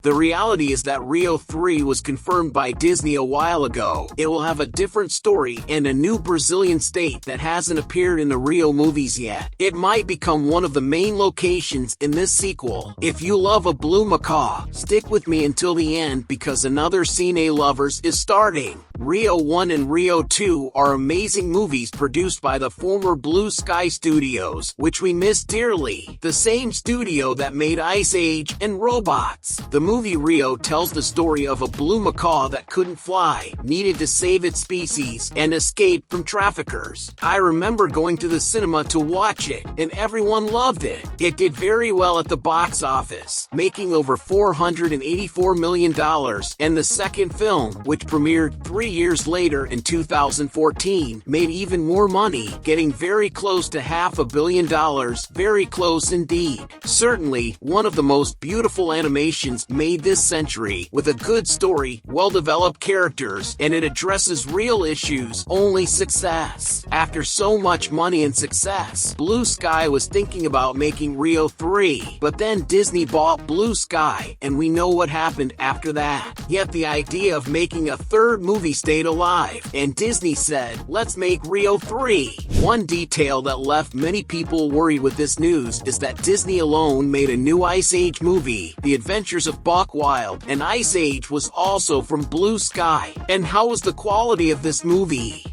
The reality is that Rio 3 was confirmed by Disney a while ago. It will have a different story and a new Brazilian state that hasn't appeared in the Rio movies yet. It might become one of the main locations in this sequel. If you love a blue macaw, stick with me until the end because another Cine Lovers is starting. Rio 1 and Rio 2 are amazing movies produced by the former Blue Sky Studios, which we miss dearly. The same studio that made Ice Age and Robots. The movie Rio tells the story of a blue macaw that couldn't fly, needed to save its species, and escape from traffickers. I remember going to the cinema to watch it, and everyone loved it. It did very well at the box office, making over $484 million, and the second film, which premiered 3 years later in 2014, made even more money, getting very close to $500 million, very close indeed. Certainly, one of the most beautiful animations made this century, with a good story, well-developed characters, and it addresses real issues. Only success. After so much money and success, Blue Sky was thinking about making Rio 3, but then Disney bought Blue Sky, and we know what happened after that. Yet the idea of making a third movie stayed alive, and Disney said, let's make Rio 3. One detail that left many people worried with this news is that Disney alone made a new Ice Age movie, The Adventures of Buck Wild, and Ice Age was also from Blue Sky. And how was the quality of this movie?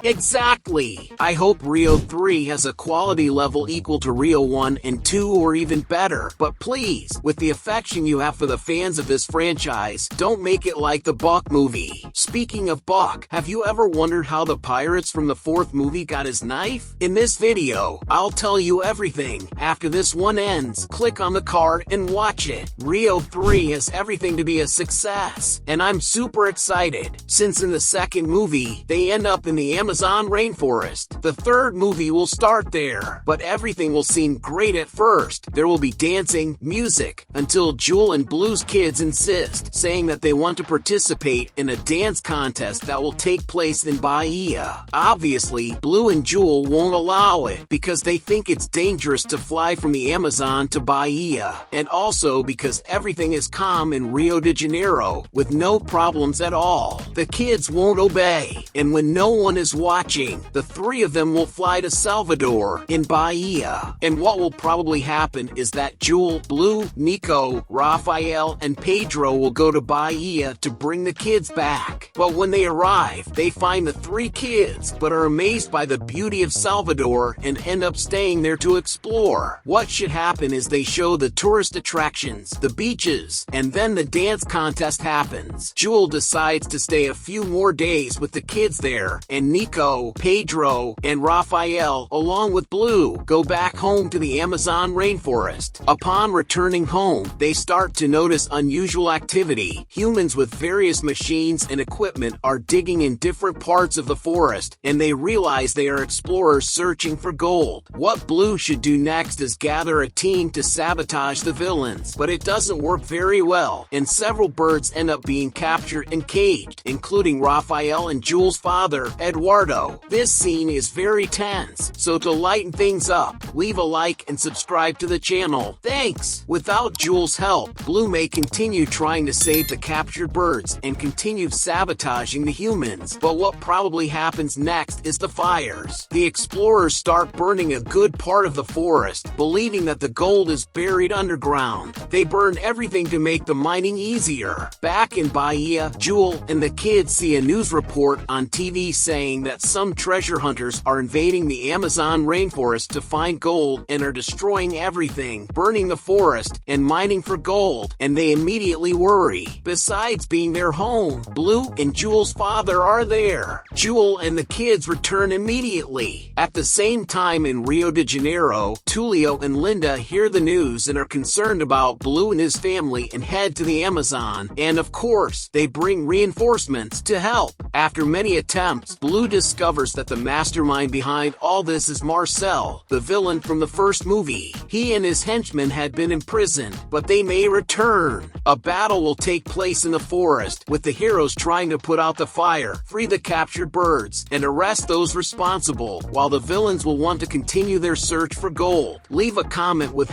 Exactly! I hope Rio 3 has a quality level equal to Rio 1 and 2 or even better, but please, with the affection you have for the fans of this franchise, don't make it like the Buck movie. Speaking of Buck, have you ever wondered how the pirates from the fourth movie got his knife? In this video, I'll tell you everything. After this one ends, click on the card and watch it. Rio 3 has everything to be a success, and I'm super excited, since in the second movie, they end up in the Amazon rainforest. The third movie will start there, but everything will seem great at first. There will be dancing, music, until Jewel and Blue's kids insist, saying that they want to participate in a dance contest that will take place in Bahia. Obviously, Blue and Jewel won't allow it because they think it's dangerous to fly from the Amazon to Bahia, and also because everything is calm in Rio de Janeiro, with no problems at all. The kids won't obey, and when no one is watching, the three of them will fly to Salvador in Bahia. And what will probably happen is that Jewel, Blue, Nico, Raphael, and Pedro will go to Bahia to bring the kids back. But when they arrive, they find the three kids, but are amazed by the beauty of Salvador and end up staying there to explore. What should happen is they show the tourist attractions, the beaches, and then the dance contest happens. Jewel decides to stay a few more days with the kids there, and Nico, Pedro, and Raphael, along with Blue, go back home to the Amazon rainforest. Upon returning home, they start to notice unusual activity. Humans with various machines and equipment are digging in different parts of the forest, and they realize they are explorers searching for gold. What Blue should do next is gather a team to sabotage the villains, but it doesn't work very well, and several birds end up being captured and caged, including Raphael and Jewel's father, Eduardo. This scene is very tense, so to lighten things up, leave a like and subscribe to the channel. Thanks! Without Jewel's help, Blue may continue trying to save the captured birds and continue sabotaging the humans, but what probably happens next is the fires. The explorers start burning a good part of the forest, believing that the gold is buried underground. They burn everything to make the mining easier. Back in Bahia, Jewel and the kids see a news report on TV saying that some treasure hunters are invading the Amazon rainforest to find gold and are destroying everything, burning the forest, and mining for gold, and they immediately worry. Besides being their home, Blue and Jewel's father are there. Jewel and the kids return immediately. At the same time in Rio de Janeiro, Tulio and Linda hear the news and are concerned about Blue and his family and head to the Amazon, and of course, they bring reinforcements to help. After many attempts, Blue discovers that the mastermind behind all this is Marcel, the villain from the first movie. He and his henchmen had been imprisoned, but they may return. A battle will take place in the forest, with the heroes trying to put out the fire, free the captured birds, and arrest those responsible, while the villains will want to continue their search for gold. Leave a comment with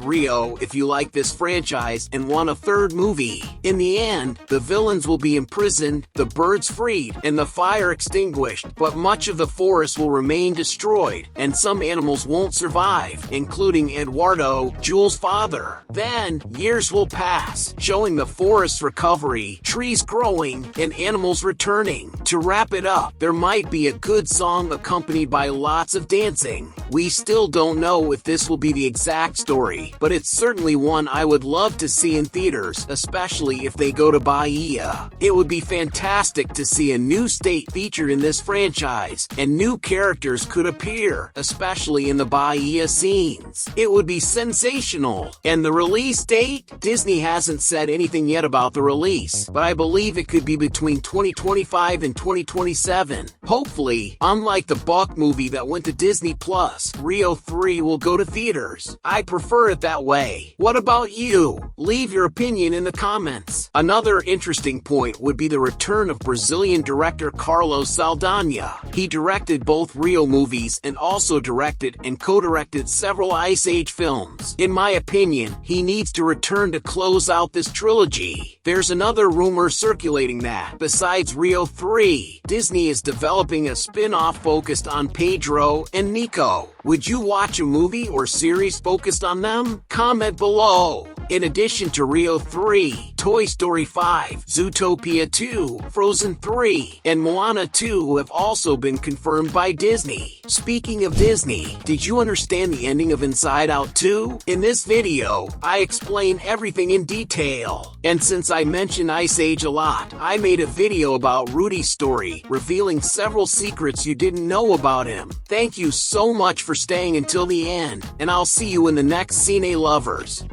#Rio if you like this franchise and want a third movie. In the end, the villains will be imprisoned, the birds freed, and the fire extinguished, but much of the forest will remain destroyed, and some animals won't survive, including Eduardo, Jules' father. Then, years will pass, showing the forest's recovery, trees growing, and animals returning. To wrap it up, there might be a good song accompanied by lots of dancing. We still don't know if this will be the exact story, but it's certainly one I would love to see in theaters, especially if they go to Bahia. It would be fantastic to see a new state featured in this franchise, and new characters could appear, especially in the Bahia scenes. It would be sensational. And the release date? Disney hasn't said anything yet about the release, but I believe it could be between 2025 and 2027. Hopefully, unlike the Buck movie that went to Disney Plus, Rio 3 will go to theaters. I prefer it that way. What about you? Leave your opinion in the comments. Another interesting point would be the return of Brazilian director Carlos Saldanha. He directed both Rio movies and also directed and co-directed several Ice Age films. In my opinion, he needs to return to close out this trilogy. There's another rumor circulating that, besides Rio 3, Disney is developing a spin-off focused on Pedro and Nico. Would you watch a movie or series focused on them? Comment below. In addition to Rio 3, Toy Story 5, Zootopia 2, Frozen 3, and Moana 2 have also been confirmed by Disney. Speaking of Disney, did you understand the ending of Inside Out 2? In this video, I explain everything in detail. And since I mention Ice Age a lot, I made a video about Rudy's story, revealing several secrets you didn't know about him. Thank you so much for staying until the end, and I'll see you in the next Cine Lovers.